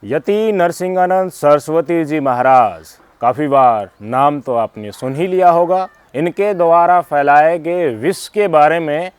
यति नरसिंहानंद सरस्वती जी महाराज, काफ़ी बार नाम तो आपने सुन ही लिया होगा। इनके द्वारा फैलाए गए विष के बारे में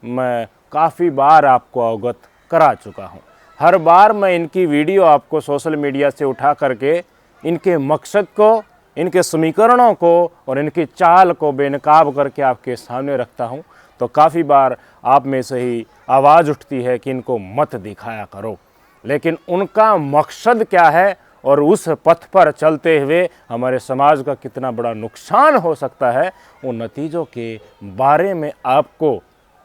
मैं काफ़ी बार आपको अवगत करा चुका हूँ। हर बार मैं इनकी वीडियो आपको सोशल मीडिया से उठा करके इनके मकसद को, इनके समीकरणों को और इनकी चाल को बेनकाब करके आपके सामने रखता हूँ। तो काफ़ी बार आप में से ही आवाज़ उठती है कि इनको मत दिखाया करो, लेकिन उनका मकसद क्या है और उस पथ पर चलते हुए हमारे समाज का कितना बड़ा नुकसान हो सकता है, उन नतीजों के बारे में आपको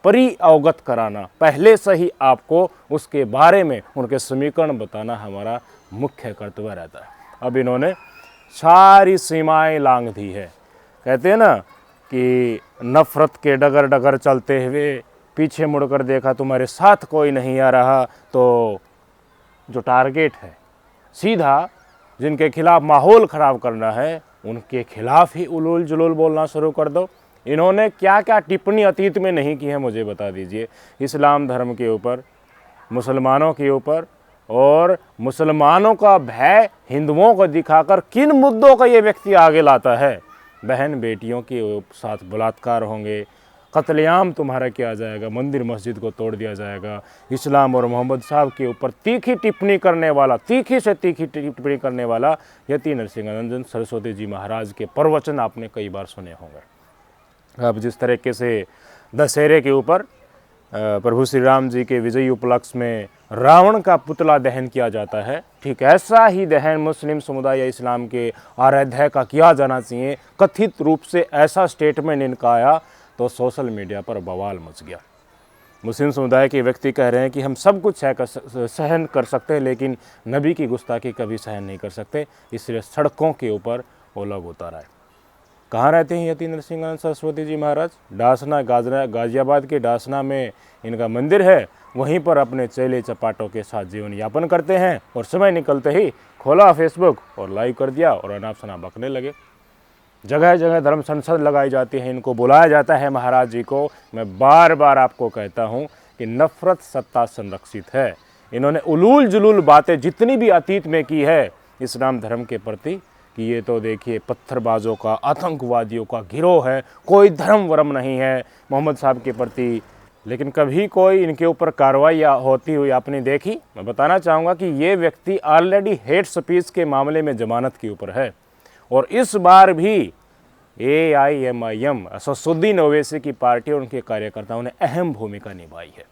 परी अवगत कराना, पहले से ही आपको उसके बारे में उनके समीकरण बताना हमारा मुख्य कर्तव्य रहता है। अब इन्होंने सारी सीमाएं लांघ दी है। कहते हैं ना कि नफ़रत के डगर डगर चलते हुए पीछे मुड़कर देखा तुम्हारे साथ कोई नहीं आ रहा, तो जो टारगेट है सीधा जिनके खिलाफ माहौल ख़राब करना है उनके खिलाफ ही उलूल जुलूल बोलना शुरू कर दो। इन्होंने क्या क्या टिप्पणी अतीत में नहीं की है मुझे बता दीजिए, इस्लाम धर्म के ऊपर, मुसलमानों के ऊपर, और मुसलमानों का भय हिंदुओं को दिखाकर किन मुद्दों का ये व्यक्ति आगे लाता है। बहन बेटियों के साथ बलात्कार होंगे, कत्लेआम तुम्हारा किया जाएगा, मंदिर मस्जिद को तोड़ दिया जाएगा, इस्लाम और मोहम्मद साहब के ऊपर तीखी टिप्पणी करने वाला, तीखी से तीखी टिप्पणी करने वाला यति नरसिंहानंद सरस्वती जी महाराज के प्रवचन आपने कई बार सुने होंगे। अब जिस तरीके से दशहरे के ऊपर प्रभु श्री राम जी के विजयी उपलक्ष्य में रावण का पुतला दहन किया जाता है, ठीक ऐसा ही दहन मुस्लिम समुदाय या इस्लाम के आराध्य का किया जाना चाहिए। कथित रूप से ऐसा स्टेटमेंट इनका आया तो सोशल मीडिया पर बवाल मच गया। मुस्लिम समुदाय के व्यक्ति कह रहे हैं कि हम सब कुछ सहन कर सकते हैं, लेकिन नबी की गुस्ताखी कभी सहन नहीं कर सकते, इसलिए सड़कों के ऊपर वो लोग उतर आए। कहाँ रहते हैं यति नरसिंहानंद सरस्वती जी महाराज? डासना, गाजियाबाद के डासना में इनका मंदिर है। वहीं पर अपने चेले चपाटों के साथ जीवन यापन करते हैं और समय निकलते ही खोला फेसबुक और लाइव कर दिया और अनाप शनाप बकने लगे। जगह जगह धर्म संसद लगाई जाती है, इनको बुलाया जाता है महाराज जी को। मैं बार बार आपको कहता हूँ कि नफ़रत सत्ता संरक्षित है। इन्होंने उलूल जुलूल बातें जितनी भी अतीत में की है इस्लाम धर्म के प्रति, कि ये तो देखिए पत्थरबाजों का, आतंकवादियों का गिरोह है, कोई धर्म वर्म नहीं है मोहम्मद साहब के प्रति, लेकिन कभी कोई इनके ऊपर कार्रवाई होती हुई आपने देखी? मैं बताना चाहूँगा कि ये व्यक्ति ऑलरेडी हेट स्पीच के मामले में जमानत के ऊपर है और इस बार भी AIMIM असदुद्दीन ओवैसी की पार्टी और उनके कार्यकर्ताओं ने अहम भूमिका निभाई है।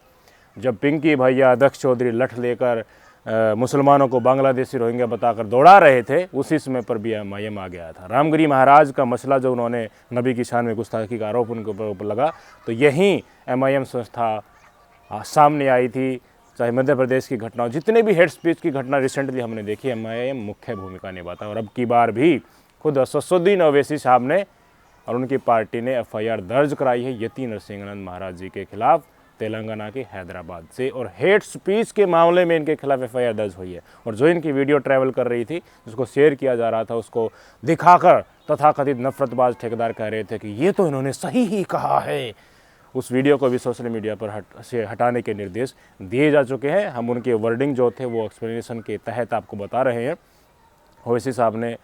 जब पिंकी भैया, दक्ष चौधरी लठ लेकर मुसलमानों को बांग्लादेशी रोहिंग्या बताकर दौड़ा रहे थे, उसी समय पर भी MIM आ गया था। रामगिरी महाराज का मसला जो उन्होंने नबी की शान में गुस्ताखी का आरोप उनके ऊपर लगा, तो यहीं MIM संस्था सामने आई थी। चाहे मध्य प्रदेश की घटना, जितने भी हेट स्पीच की घटना रिसेंटली हमने देखी, MIM मुख्य भूमिका निभाता है। और अब की बार भी खुद असदुद्दीन ओवैसी साहब ने और उनकी पार्टी ने FIR दर्ज कराई है यति नरसिंहानंद महाराज जी के खिलाफ, तेलंगाना के हैदराबाद से, और हेट स्पीच के मामले में इनके खिलाफ FIR दर्ज हुई है। और जो इनकी वीडियो ट्रैवल कर रही थी, जिसको शेयर किया जा रहा था, उसको दिखाकर तथाकथित नफरतबाज ठेकेदार कह रहे थे कि ये तो इन्होंने सही ही कहा है। उस वीडियो को भी सोशल मीडिया पर हटाने के निर्देश दिए जा चुके हैं। हम उनके वर्डिंग जो थे वो एक्सप्लेनेशन के तहत आपको बता रहे हैं। ओवैसी साहब ने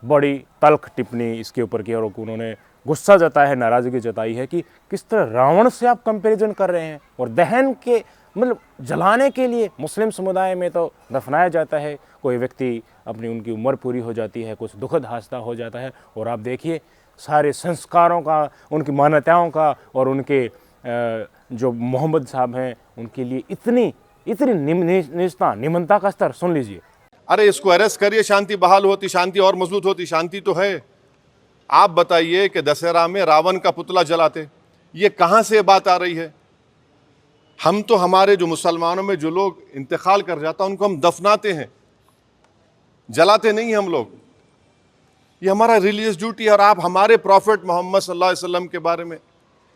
बड़ी तल्ख टिप्पणी इसके ऊपर की और उन्होंने गुस्सा जताया है, नाराज़गी जताई है कि किस तरह रावण से आप कंपैरिजन कर रहे हैं, और दहन के मतलब जलाने के लिए मुस्लिम समुदाय में तो दफनाया जाता है, कोई व्यक्ति अपनी उनकी उम्र पूरी हो जाती है, कुछ दुखद हादसा हो जाता है, और आप देखिए सारे संस्कारों का, उनकी मान्यताओं का और उनके जो मोहम्मद साहब हैं उनके लिए इतनी निजता, निमनता का स्तर सुन लीजिए। अरे इसको अरेस्ट करिए, शांति बहाल होती, शांति और मजबूत होती। शांति तो है। आप बताइए कि दशहरा में रावण का पुतला जलाते, ये कहाँ से बात आ रही है? हम तो हमारे जो मुसलमानों में जो लोग इंतकाल कर जाता उनको हम दफनाते हैं, जलाते नहीं हम लोग। ये हमारा रिलीजियस ड्यूटी है। और आप हमारे प्रॉफिट मोहम्मद सल्लल्लाहु अलैहि वसल्लम के बारे में,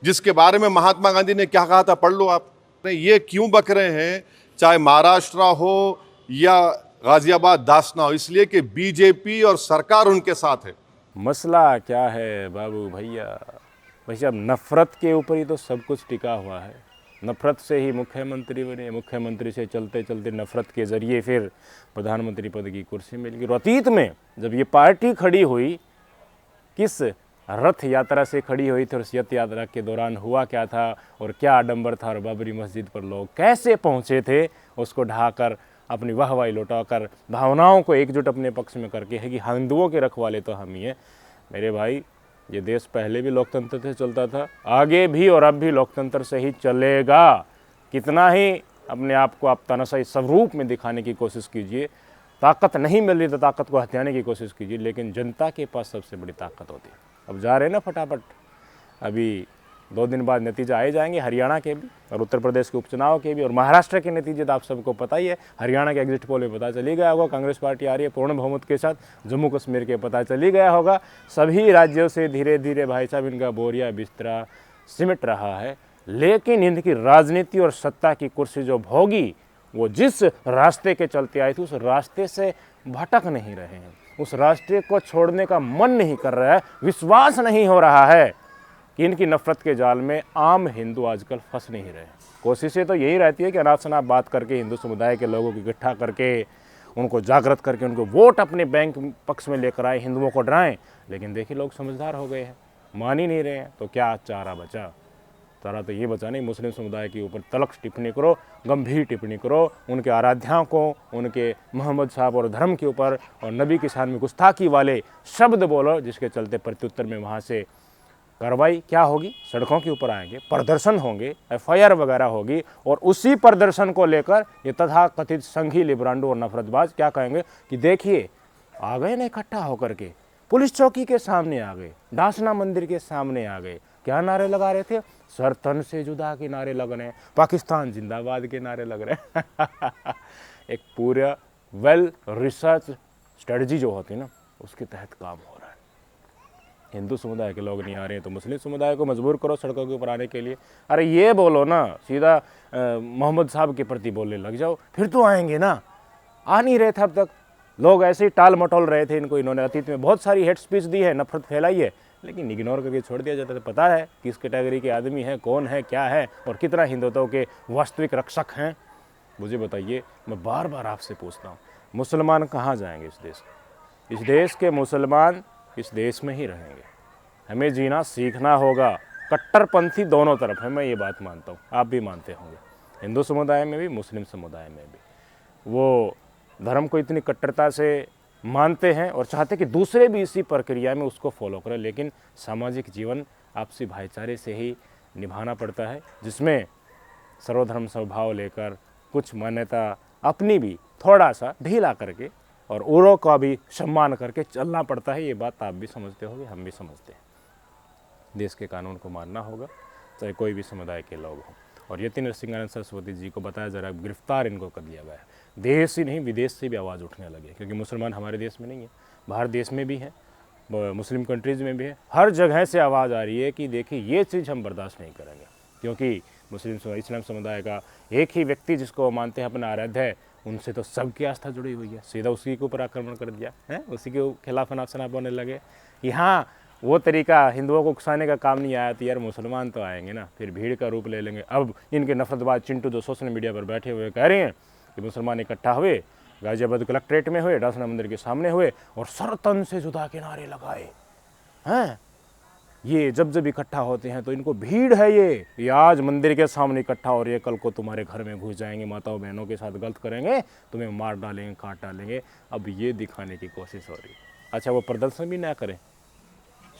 जिसके बारे में महात्मा गांधी ने क्या कहा था, पढ़ लो आप। ये क्यों बक रहे हैं, चाहे महाराष्ट्र हो या गाजियाबाद दासना हो? इसलिए कि बीजेपी और सरकार उनके साथ है। मसला क्या है बाबू भैया? अब नफ़रत के ऊपर ही तो सब कुछ टिका हुआ है। नफरत से ही मुख्यमंत्री बने, मुख्यमंत्री से चलते चलते नफरत के ज़रिए फिर प्रधानमंत्री पद की कुर्सी मिल गई। और अतीत में जब ये पार्टी खड़ी हुई, किस रथ यात्रा से खड़ी हुई थी और उस रथ यात्रा के दौरान हुआ क्या था और क्या आडंबर था और बाबरी मस्जिद पर लोग कैसे पहुंचे थे, उसको ढाकर अपनी वाहवाही लौटाकर भावनाओं को एकजुट अपने पक्ष में करके है कि हिंदुओं के रखवाले तो हम ही हैं। मेरे भाई, ये देश पहले भी लोकतंत्र से चलता था, आगे भी और अब भी लोकतंत्र से ही चलेगा। कितना ही अपने आप को आप तानाशाही स्वरूप में दिखाने की कोशिश कीजिए, ताकत नहीं मिल रही तो ताकत को हथियाने की कोशिश कीजिए, लेकिन जनता के पास सबसे बड़ी ताकत होती है। अब जा रहे हैं ना फटाफट, अभी 2 दिन बाद नतीजा आए जाएंगे हरियाणा के भी और उत्तर प्रदेश के उपचुनाव के भी, और महाराष्ट्र के नतीजे तो आप सबको पता ही है। हरियाणा के एग्जिट पोल में पता चली गया होगा, कांग्रेस पार्टी आ रही है पूर्ण बहुमत के साथ। जम्मू कश्मीर के पता चली गया होगा। सभी राज्यों से धीरे धीरे भाई साहब इनका बोरिया बिस्तरा सिमट रहा है, लेकिन इनकी राजनीति और सत्ता की कुर्सी जो भोगी, वो जिस रास्ते के चलते आई थी उस रास्ते से भटक नहीं रहे हैं, उस रास्ते को छोड़ने का मन नहीं कर रहा है, विश्वास नहीं हो रहा है कि इनकी नफरत के जाल में आम हिंदू आजकल फंस नहीं रहे। कोशिशें तो यही रहती है कि अनाप शनाप बात करके हिंदू समुदाय के लोगों को इकट्ठा करके उनको जागृत करके उनको वोट अपने बैंक पक्ष में लेकर आए, हिंदुओं को डराएं। लेकिन देखिए लोग समझदार हो गए हैं, मान ही नहीं रहे हैं, तो क्या चारा बचा? चारा तो ये बचा नहीं, मुस्लिम समुदाय के ऊपर तलख टिप्पणी करो, गंभीर टिप्पणी करो, उनके आराध्याओं को, उनके मोहम्मद साहब और धर्म के ऊपर और नबी की शान में गुस्ताखी वाले शब्द बोलो, जिसके चलते प्रत्युत्तर में वहाँ से कार्रवाई क्या होगी, सड़कों के ऊपर आएंगे, प्रदर्शन होंगे, एफआईआर वगैरह होगी। और उसी प्रदर्शन को लेकर ये तथाकथित संघी लिब्रांडो और नफरतबाज क्या कहेंगे कि देखिए आ गए ना इकट्ठा होकर के, पुलिस चौकी के सामने आ गए, डासना मंदिर के सामने आ गए, क्या नारे लगा रहे थे? सर तन से जुदा के नारे लग रहे हैं, पाकिस्तान जिंदाबाद के नारे लग रहे हैं। एक पूरा वेल रिसर्च स्ट्रेटजी जो होती है ना, उसके तहत काम हो रहा है। हिंदू समुदाय के लोग नहीं आ रहे हैं तो मुस्लिम समुदाय को मजबूर करो सड़कों के ऊपर आने के लिए। अरे ये बोलो ना, सीधा मोहम्मद साहब के प्रति बोलने लग जाओ, फिर तो आएंगे ना। आ नहीं रहे थे अब तक, लोग ऐसे ही टाल मटोल रहे थे इनको। इन्होंने अतीत में बहुत सारी हेट स्पीच दी है, नफरत फैलाई है, लेकिन इग्नोर करके छोड़ दिया जाता है। पता है किस कैटेगरी के आदमी हैं, कौन है, क्या है और कितना हिंदुत्व के वास्तविक रक्षक हैं, मुझे बताइए। मैं बार बार आपसे पूछता हूँ, मुसलमान कहाँ जाएंगे इस देश के? इस देश के मुसलमान इस देश में ही रहेंगे। हमें जीना सीखना होगा। कट्टरपंथी दोनों तरफ है, मैं ये बात मानता हूँ, आप भी मानते होंगे। हिंदू समुदाय में भी, मुस्लिम समुदाय में भी वो धर्म को इतनी कट्टरता से मानते हैं और चाहते कि दूसरे भी इसी प्रक्रिया में उसको फॉलो करें। लेकिन सामाजिक जीवन आपसी भाईचारे से ही निभाना पड़ता है, जिसमें सर्वधर्म स्वभाव लेकर कुछ मान्यता अपनी भी थोड़ा सा ढीला करके और औरों का भी सम्मान करके चलना पड़ता है। ये बात आप भी समझते होंगे, हम भी समझते हैं। देश के कानून को मानना होगा, चाहे कोई भी समुदाय के लोग हों। और यति नरसिंहानंद सरस्वती जी को बताया जा रहा है, गिरफ्तार इनको कर दिया गया है। देश ही नहीं, विदेश से भी आवाज़ उठने लगी है, क्योंकि मुसलमान हमारे देश में नहीं है, बाहर देश में भी है, मुस्लिम कंट्रीज़ में भी है। हर जगह से आवाज़ आ रही है कि देखिए ये चीज़ हम बर्दाश्त नहीं करेंगे, क्योंकि मुस्लिम इस्लाम समुदाय का एक ही व्यक्ति जिसको वो मानते हैं अपना आराध्य है, उनसे तो सबकी आस्था जुड़ी हुई है। सीधा उसी के ऊपर आक्रमण कर दिया है, उसी के खिलाफ अनाप शनाप होने लगे। यहाँ वो तरीका हिंदुओं को उकसाने का काम नहीं आया, तो यार मुसलमान तो आएंगे ना, फिर भीड़ का रूप ले लेंगे। अब इनके नफरतबाज चिंटू जो सोशल मीडिया पर बैठे हुए कह रहे हैं कि मुसलमान इकट्ठा हुए, गाजियाबाद कलेक्ट्रेट में हुए, डासना मंदिर के सामने हुए और सर तन से जुदा के नारे लगाए हैं। ये जब इकट्ठा होते हैं तो इनको भीड़ है, ये आज मंदिर के सामने इकट्ठा हो रही है, कल को तुम्हारे घर में घुस जाएंगे, माताओं बहनों के साथ गलत करेंगे, तुम्हें मार डालेंगे, काट डालेंगे। अब ये दिखाने की कोशिश हो रही है। अच्छा, वो प्रदर्शन भी ना करें,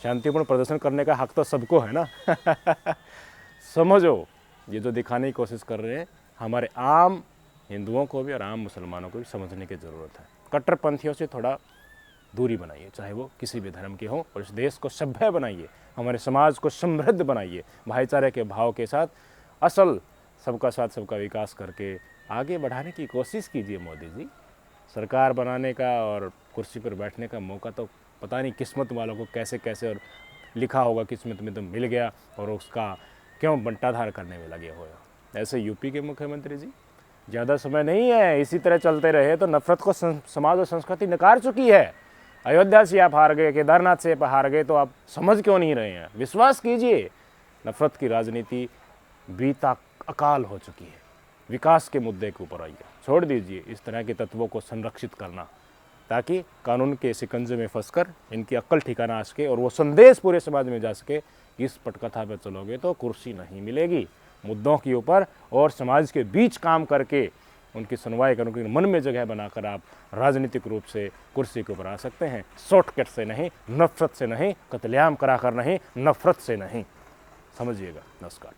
शांतिपूर्ण प्रदर्शन करने का हक तो सबको है ना। समझो, ये जो दिखाने की कोशिश कर रहे हैं, हमारे आम हिंदुओं को भी और आम मुसलमानों को भी समझने की ज़रूरत है। कट्टरपंथियों से थोड़ा दूरी बनाइए, चाहे वो किसी भी धर्म के हों, और इस देश को सभ्य बनाइए, हमारे समाज को समृद्ध बनाइए, भाईचारे के भाव के साथ असल सबका साथ सबका विकास करके आगे बढ़ाने की कोशिश कीजिए। मोदी जी, सरकार बनाने का और कुर्सी पर बैठने का मौका तो पता नहीं किस्मत वालों को कैसे कैसे और लिखा होगा, किस्मत में तो मिल गया और उसका क्यों बंटाधार करने में लगे हुए हो। ऐसे यूपी के मुख्यमंत्री जी, ज़्यादा समय नहीं है, इसी तरह चलते रहे तो नफरत को समाज और संस्कृति नकार चुकी है। अयोध्या से आप हार गए, केदारनाथ से आप हार गए, तो आप समझ क्यों नहीं रहे हैं? विश्वास कीजिए, नफरत की राजनीति बीता अकाल हो चुकी है। विकास के मुद्दे के ऊपर आइए, छोड़ दीजिए इस तरह के तत्वों को संरक्षित करना, ताकि कानून के शिकंजे में फंसकर इनकी अक्ल ठिकाना आ सके और वो संदेश पूरे समाज में जा सके कि इस पटकथा पे चलोगे तो कुर्सी नहीं मिलेगी। मुद्दों के ऊपर और समाज के बीच काम करके उनकी सुनवाई कर, उनके मन में जगह बनाकर आप राजनीतिक रूप से कुर्सी के ऊपर आ सकते हैं। शॉर्टकट से नहीं, नफरत से नहीं, कत्लेआम कराकर नहीं, नफरत से नहीं। समझिएगा। नमस्कार।